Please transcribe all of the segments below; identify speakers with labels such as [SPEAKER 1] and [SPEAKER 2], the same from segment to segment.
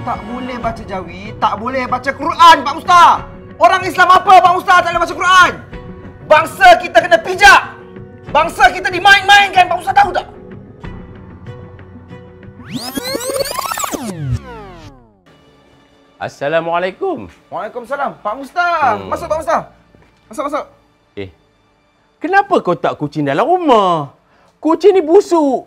[SPEAKER 1] Tak boleh baca Jawi, tak boleh baca Quran, Pak Ustaz. Orang Islam apa, Pak Ustaz, tak boleh baca Quran? Bangsa kita kena pijak. Bangsa kita dimain-mainkan, Pak Ustaz tahu tak?
[SPEAKER 2] Assalamualaikum.
[SPEAKER 1] Waalaikumsalam. Pak Ustaz. Masuk, Pak Ustaz. Masuk.
[SPEAKER 2] Kenapa kau tak kucing dalam rumah? Kucing ni busuk.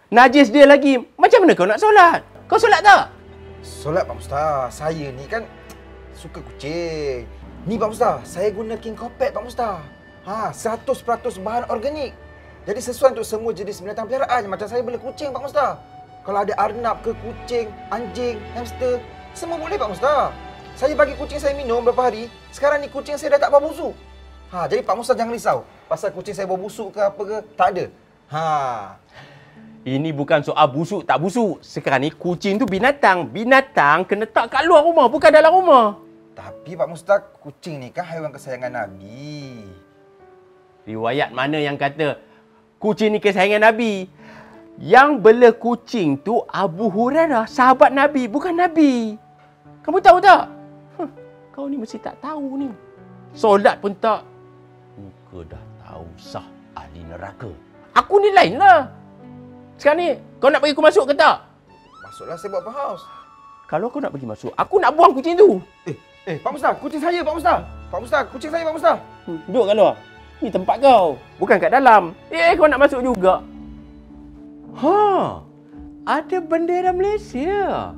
[SPEAKER 2] Najis dia lagi. Macam mana kau nak solat? Kau solat tak?
[SPEAKER 1] Solat, Pak Ustaz. Saya ni kan suka kucing. Ni, Pak Ustaz, saya guna King Carpet, Pak Ustaz. 100% bahan organik. Jadi sesuai untuk semua jenis binatang peliharaan. Macam saya bela kucing, Pak Ustaz. Kalau ada arnab ke kucing, anjing, hamster, semua boleh, Pak Ustaz. Saya bagi kucing saya minum beberapa hari. Sekarang ni kucing saya dah tak bau busuk. Jadi Pak Ustaz jangan risau. Pasal kucing saya bau busuk ke apa ke, tak ada.
[SPEAKER 2] Ini bukan soal busuk tak busuk. Sekarang ni kucing tu binatang. Binatang kena tak kat luar rumah, bukan dalam rumah.
[SPEAKER 1] Tapi Pak Ustaz, kucing ni kan haiwan kesayangan Nabi.
[SPEAKER 2] Riwayat mana yang kata kucing ni kesayangan Nabi? Yang bela kucing tu Abu Hurairah, sahabat Nabi, bukan Nabi. Kamu tahu tak? Kau ni mesti tak tahu ni. Solat pun tak. Muka dah tahu sah ahli neraka. Aku ni lain lah. Sekarang ni, kau nak bagi aku masuk ke tak?
[SPEAKER 1] Masuklah, saya buat house.
[SPEAKER 2] Kalau kau nak bagi masuk, aku nak buang kucing tu.
[SPEAKER 1] Pak Ustaz, kucing saya, Pak Ustaz. Pak Ustaz, kucing saya, Pak Ustaz.
[SPEAKER 2] Duduk kat luar. Ni tempat kau. Bukan kat dalam. Kau nak masuk juga. Ada bendera Malaysia.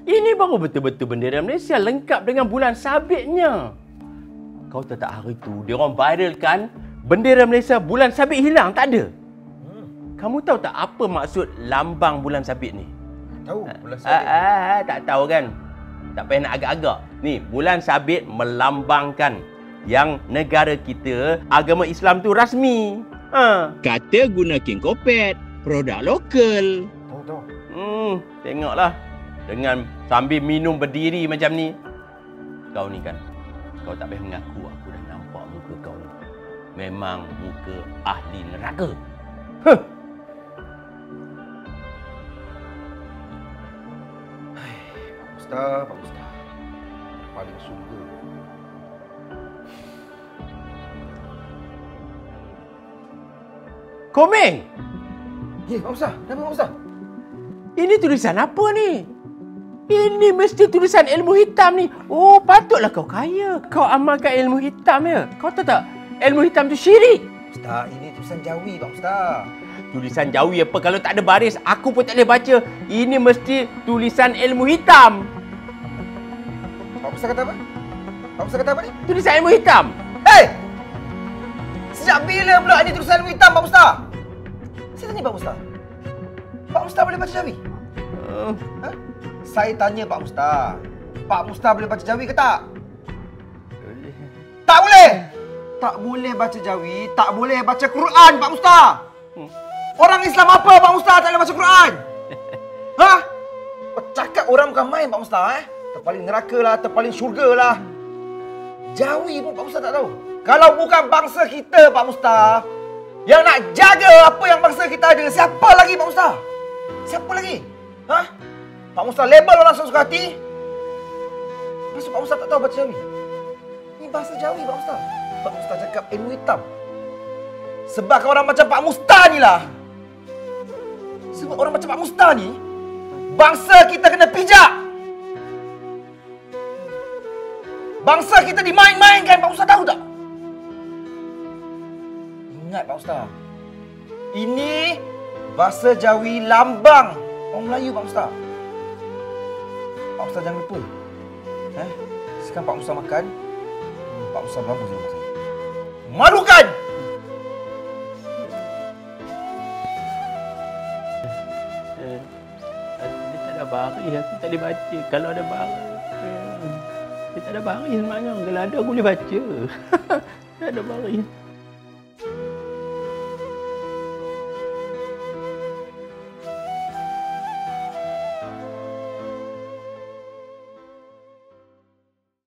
[SPEAKER 2] Ini baru betul-betul bendera Malaysia, lengkap dengan bulan sabitnya. Kau tahu tak hari tu, dia orang viralkan bendera Malaysia bulan sabit hilang, tak ada. Kamu tahu tak apa maksud lambang bulan sabit ni?
[SPEAKER 1] Tahu, bulan sabit.
[SPEAKER 2] Tak tahu kan? Tak payah nak agak-agak. Ni, bulan sabit melambangkan yang negara kita, agama Islam tu rasmi. Kata guna King Carpet, produk lokal.
[SPEAKER 1] Tahu.
[SPEAKER 2] Tengoklah. Dengan sambil minum berdiri macam ni. Kau ni kan, kau tak payah mengaku. Aku dah nampak muka kau ni. Memang muka ahli neraka.
[SPEAKER 1] Pak Ustaz. Paling surga.
[SPEAKER 2] Komeng!
[SPEAKER 1] Pak Ustaz. Kenapa, Pak Ustaz?
[SPEAKER 2] Ini tulisan apa ni? Ini mesti tulisan ilmu hitam ni. Oh, patutlah kau kaya. Kau amalkan ilmu hitam ya. Kau tahu tak? Ilmu hitam tu syirik.
[SPEAKER 1] Ustaz, ini tulisan Jawi, Pak Ustaz.
[SPEAKER 2] Tulisan Jawi apa? Kalau tak ada baris, aku pun tak boleh baca. Ini mesti tulisan ilmu hitam.
[SPEAKER 1] Pak Ustaz kata apa? Pak Ustaz kata apa ni?
[SPEAKER 2] Tulisan ilmu hitam.
[SPEAKER 1] Sejak bila pula ini tulisan ilmu hitam, Pak Ustaz? Saya tanya Pak Ustaz. Pak Ustaz boleh baca Jawi? Saya tanya Pak Ustaz. Pak Ustaz boleh baca Jawi ke tak?
[SPEAKER 2] Boleh.
[SPEAKER 1] Tak boleh! Tak boleh baca Jawi, tak boleh baca Quran, Pak Ustaz. Orang Islam apa, Pak Ustaz, tak boleh baca Quran? Cakap orang bukan main, Pak Ustaz. Terpaling neraka lah, terpaling syurga lah. Jawi pun Pak Ustaz tak tahu. Kalau bukan bangsa kita, Pak Ustaz, yang nak jaga apa yang bangsa kita ada, siapa lagi, Pak Ustaz? Siapa lagi? Pak Ustaz label orang suka hati. Maksud Pak Ustaz tak tahu baca Jawi? Ini bahasa Jawi, Pak Ustaz. Pak Ustaz cakap ilmu hitam. Sebab orang macam Pak Mustah ni lah. Sebab orang macam Pak Mustah ni, bangsa kita kena pijak. Bangsa kita dimain-mainkan, Pak Ustaz tahu tak? Ingat, Pak Ustaz. Ini bahasa Jawi lambang orang Melayu, Pak Ustaz. Pak Ustaz jangan lupa. Sekarang Pak Ustaz makan, Pak Ustaz berapa je rumah saya? Malukan!
[SPEAKER 2] Dia tak ada baris, aku tak boleh baca. Kalau ada baris, dia tak ada baris sebenarnya. Kalau ada, aku boleh baca. Tak ada baris.